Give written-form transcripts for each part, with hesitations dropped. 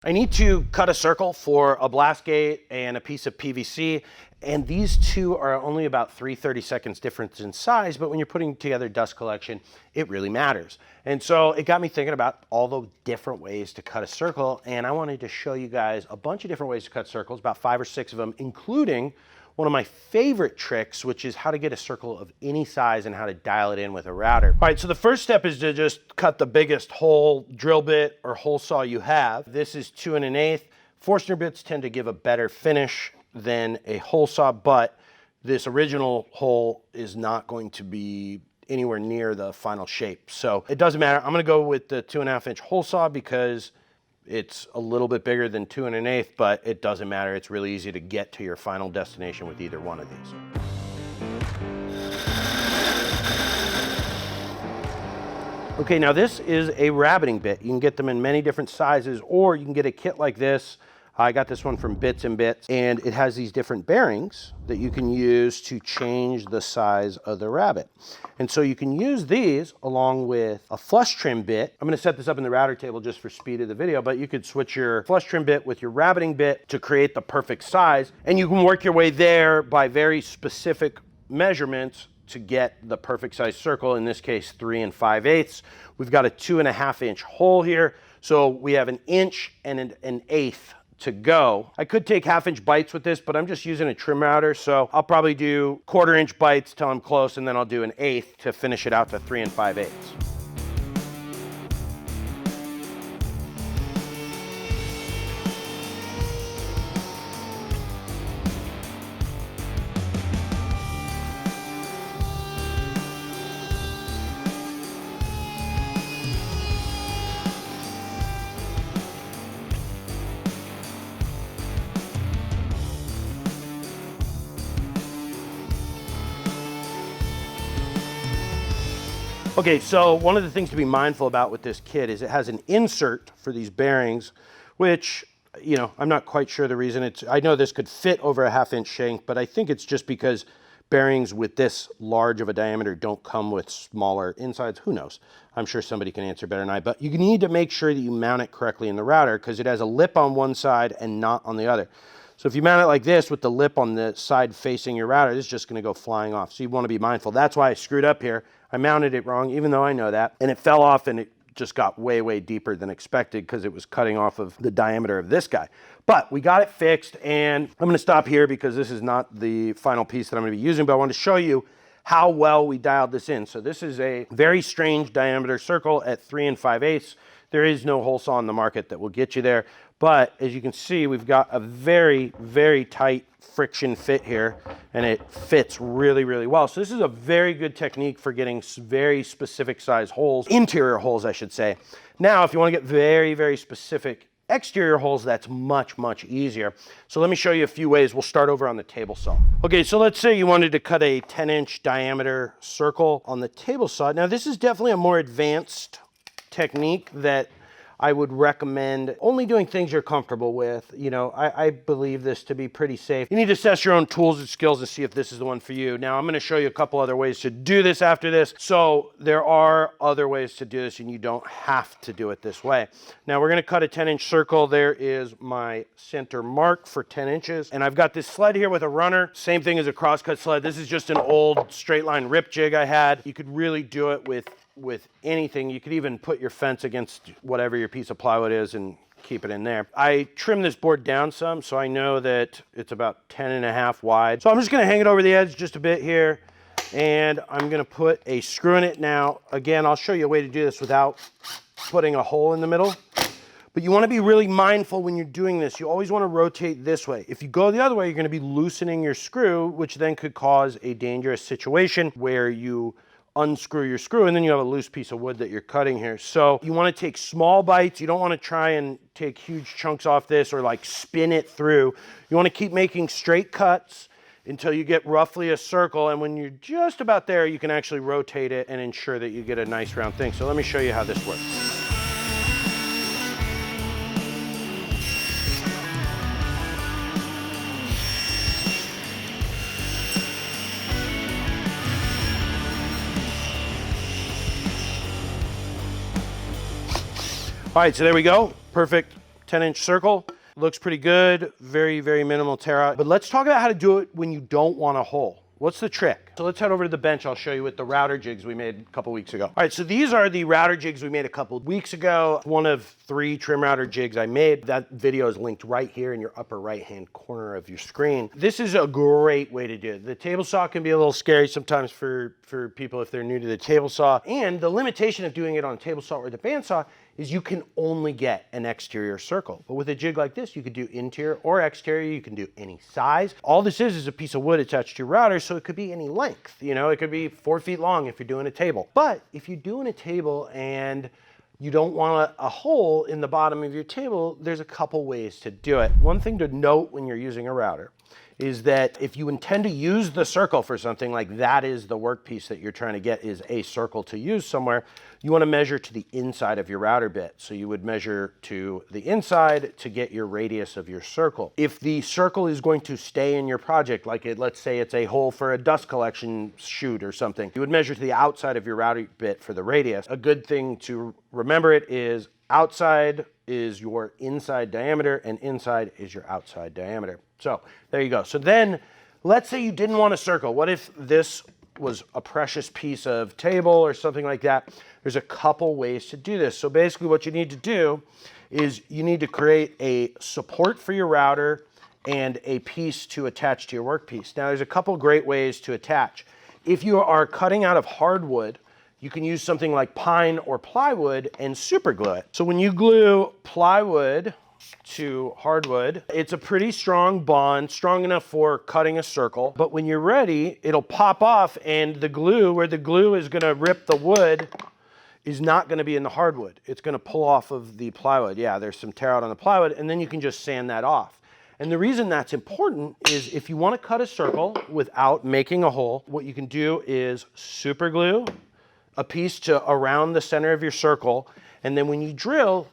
I need to cut a circle for a blast gate and a piece of PVC, and these two are only about 3/32 difference in size, but when you're putting together dust collection, it really matters. And so it got me thinking about all the different ways to cut a circle, and I wanted to show you guys a bunch of different ways to cut circles, about 5 or 6 of them, including one of my favorite tricks, which is how to get a circle of any size and how to dial it in with a router. All right, so the first step is to just cut the biggest hole drill bit or hole saw you have. This is 2 1/8. Forstner bits tend to give a better finish than a hole saw, but this original hole is not going to be anywhere near the final shape. So it doesn't matter. I'm gonna go with the 2 1/2 inch hole saw because it's a little bit bigger than 2 1/8, but it doesn't matter. It's really easy to get to your final destination with either one of these. Okay, now this is a rabbeting bit. You can get them in many different sizes, or you can get a kit like this. I got this one from Bits and Bits, and it has these different bearings that you can use to change the size of the rabbet. And so you can use these along with a flush trim bit. I'm gonna set this up in the router table just for speed of the video, but you could switch your flush trim bit with your rabbeting bit to create the perfect size. And you can work your way there by very specific measurements to get the perfect size circle, in this case 3 5/8. We've got a 2 1/2 inch hole here. So we have 1 inch and an 1/8 to go. I could take 1/2 inch bites with this, but I'm just using a trim router, so I'll probably do 1/4 inch bites till I'm close, and then I'll do an 1/8 to finish it out to 3 5/8. Okay, so one of the things to be mindful about with this kit is it has an insert for these bearings, which, you know, I'm not quite sure the reason. I know this could fit over a 1/2 inch shank, but I think it's just because bearings with this large of a diameter don't come with smaller insides. Who knows? I'm sure somebody can answer better than I, but you need to make sure that you mount it correctly in the router because it has a lip on one side and not on the other. So if you mount it like this with the lip on the side facing your router, this is just gonna go flying off. So you wanna be mindful. That's why I screwed up here. I mounted it wrong, even though I know that, and it fell off and it just got way, way deeper than expected because it was cutting off of the diameter of this guy. But we got it fixed, and I'm gonna stop here because this is not the final piece that I'm gonna be using, but I want to show you how well we dialed this in. So this is a very strange diameter circle at 3 5/8. There is no hole saw on the market that will get you there. But as you can see, we've got a very, very tight friction fit here, and it fits really, really well. So this is a very good technique for getting very specific size holes, interior holes, I should say. Now, if you want to get very, very specific exterior holes, that's much, much easier. So let me show you a few ways. We'll start over on the table saw. Okay, so let's say you wanted to cut a 10-inch diameter circle on the table saw. Now, this is definitely a more advanced technique that I would recommend only doing things you're comfortable with. You know, I believe this to be pretty safe. You need to assess your own tools and skills and see if this is the one for you. Now, I'm gonna show you a couple other ways to do this after this. So there are other ways to do this and you don't have to do it this way. Now we're gonna cut a 10-inch circle. There is my center mark for 10 inches. And I've got this sled here with a runner. Same thing as a crosscut sled. This is just an old straight line rip jig I had. You could really do it with anything. You could even put your fence against whatever your piece of plywood is and keep it in there. I trimmed this board down some, so I know that it's about 10 1/2 wide. So I'm just gonna hang it over the edge just a bit here, and I'm gonna put a screw in it. Now, again, I'll show you a way to do this without putting a hole in the middle. But you wanna be really mindful when you're doing this. You always wanna rotate this way. If you go the other way, you're gonna be loosening your screw, which then could cause a dangerous situation where you unscrew your screw and then you have a loose piece of wood that you're cutting here. So you want to take small bites. You don't want to try and take huge chunks off this or like spin it through. You want to keep making straight cuts until you get roughly a circle, and when you're just about there, you can actually rotate it and ensure that you get a nice round thing. So let me show you how this works. All right, so there we go. Perfect 10-inch circle. Looks pretty good, very, very minimal tear out. But let's talk about how to do it when you don't want a hole. What's the trick? So let's head over to the bench. I'll show you with the router jigs we made a couple weeks ago. All right, so these are the router jigs we made a couple of weeks ago. One of 3 trim router jigs I made. That video is linked right here in your upper right-hand corner of your screen. This is a great way to do it. The table saw can be a little scary sometimes for people if they're new to the table saw. And the limitation of doing it on a table saw or the bandsaw is you can only get an exterior circle. But with a jig like this, you could do interior or exterior. You can do any size. All this is a piece of wood attached to your router, so it could be any length. You know, it could be 4 feet long if you're doing a table. But if you're doing a table and you don't want a hole in the bottom of your table, there's a couple ways to do it. One thing to note when you're using a router is that if you intend to use the circle for something, like that is the workpiece that you're trying to get is a circle to use somewhere, you want to measure to the inside of your router bit. So you would measure to the inside to get your radius of your circle. If the circle is going to stay in your project, like let's say it's a hole for a dust collection chute or something, you would measure to the outside of your router bit for the radius. A good thing to remember it is outside is your inside diameter and inside is your outside diameter. So there you go. So then let's say you didn't want a circle. What if this was a precious piece of table or something like that? There's a couple ways to do this. So basically what you need to do is you need to create a support for your router and a piece to attach to your workpiece. Now there's a couple great ways to attach. If you are cutting out of hardwood, you can use something like pine or plywood and super glue it. So when you glue plywood to hardwood, it's a pretty strong bond, strong enough for cutting a circle. But when you're ready, it'll pop off and the glue, where the glue is gonna rip the wood, is not gonna be in the hardwood. It's gonna pull off of the plywood. Yeah, there's some tear out on the plywood, and then you can just sand that off. And the reason that's important is if you wanna cut a circle without making a hole, what you can do is super glue a piece to around the center of your circle, and then when you drill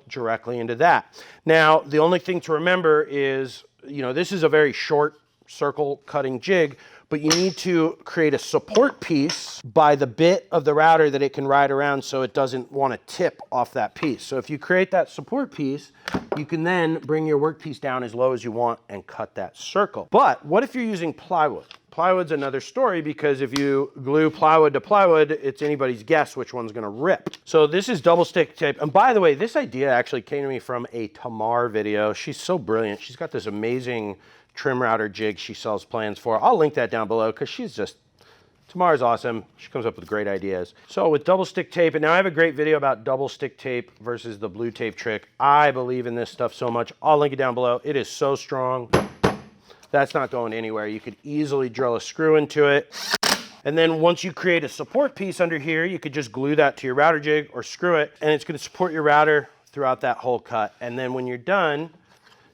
directly into that. Now, the only thing to remember is, you know, this is a very short circle cutting jig, but you need to create a support piece by the bit of the router that it can ride around so it doesn't want to tip off that piece. So if you create that support piece, you can then bring your workpiece down as low as you want and cut that circle. But what if you're using plywood? Plywood's another story because if you glue plywood to plywood, it's anybody's guess which one's gonna rip. So this is double stick tape. And by the way, this idea actually came to me from a Tamar video. She's so brilliant. She's got this amazing trim router jig she sells plans for. I'll link that down below because Tamar's awesome. She comes up with great ideas. So with double stick tape, and now I have a great video about double stick tape versus the blue tape trick. I believe in this stuff so much. I'll link it down below. It is so strong. That's not going anywhere. You could easily drill a screw into it. And then once you create a support piece under here, you could just glue that to your router jig or screw it, and it's gonna support your router throughout that whole cut. And then when you're done,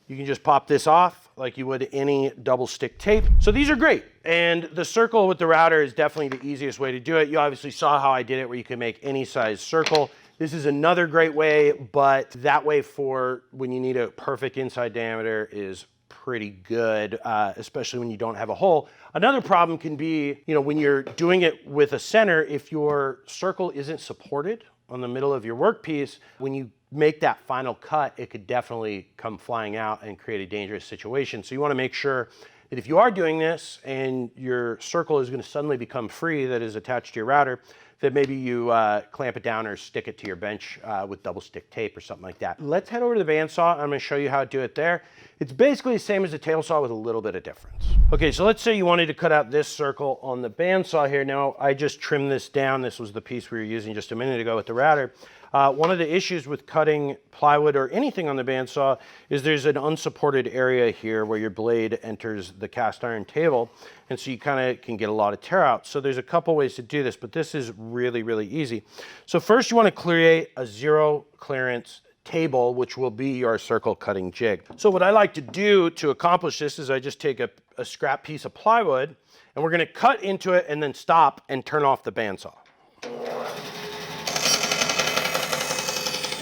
you can just pop this off like you would any double stick tape. So these are great. And the circle with the router is definitely the easiest way to do it. You obviously saw how I did it where you can make any size circle. This is another great way, but that way for when you need a perfect inside diameter is pretty good, especially when you don't have a hole. Another problem can be, you know, when you're doing it with a center, if your circle isn't supported on the middle of your workpiece, when you make that final cut, it could definitely come flying out and create a dangerous situation. So you want to make sure that if you are doing this and your circle is going to suddenly become free that is attached to your router, that maybe you clamp it down or stick it to your bench with double stick tape or something like that. Let's head over to the bandsaw. I'm going to show you how to do it there. It's basically the same as a table saw with a little bit of difference. Okay, so let's say you wanted to cut out this circle on the bandsaw here. Now, I just trimmed this down. This was the piece we were using just a minute ago with the router. One of the issues with cutting plywood or anything on the bandsaw is there's an unsupported area here where your blade enters the cast iron table, and so you kind of can get a lot of tear out. So there's a couple ways to do this, but this is really, really easy. So first you want to create a zero clearance table, which will be your circle cutting jig. So what I like to do to accomplish this is I just take a scrap piece of plywood, and we're going to cut into it and then stop and turn off the bandsaw.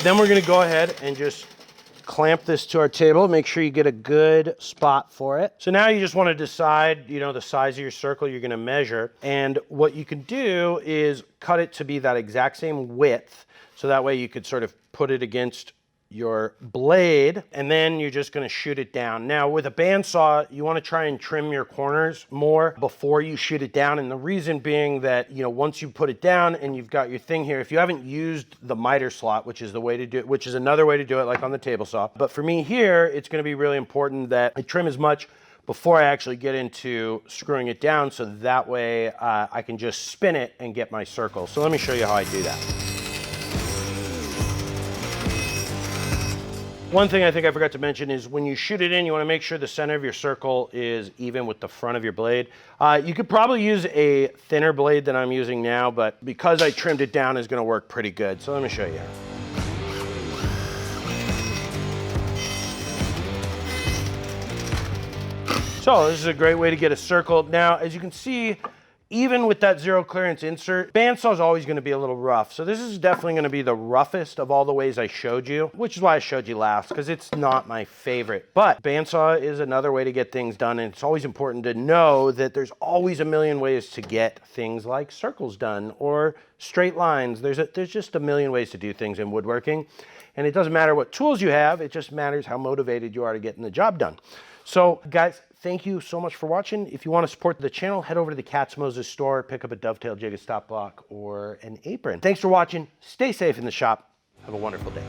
Then we're going to go ahead and just clamp this to our table. Make sure you get a good spot for it. So now you just want to decide, you know, the size of your circle you're going to measure. And what you can do is cut it to be that exact same width. So that way you could sort of put it against your blade, and then you're just gonna shoot it down. Now with a bandsaw, you wanna try and trim your corners more before you shoot it down. And the reason being that, you know, once you put it down and you've got your thing here, if you haven't used the miter slot, which is the way to do it, which is another way to do it like on the table saw. But for me here, it's gonna be really important that I trim as much before I actually get into screwing it down, so that way I can just spin it and get my circle. So let me show you how I do that. One thing I think I forgot to mention is when you shoot it in, you want to make sure the center of your circle is even with the front of your blade. You could probably use a thinner blade than I'm using now, but because I trimmed it down, it's going to work pretty good. So let me show you. So this is a great way to get a circle. Now, as you can see, even with that zero clearance insert, bandsaw is always going to be a little rough. So this is definitely going to be the roughest of all the ways I showed you, which is why I showed you last, because it's not my favorite. But bandsaw is another way to get things done, and it's always important to know that there's always a million ways to get things like circles done or straight lines. There's just a million ways to do things in woodworking, and it doesn't matter what tools you have, it just matters how motivated you are to getting the job done. So guys, thank you so much for watching. If you want to support the channel, head over to the Katz-Moses store, pick up a dovetail jig, a stop block, or an apron. Thanks for watching. Stay safe in the shop. Have a wonderful day.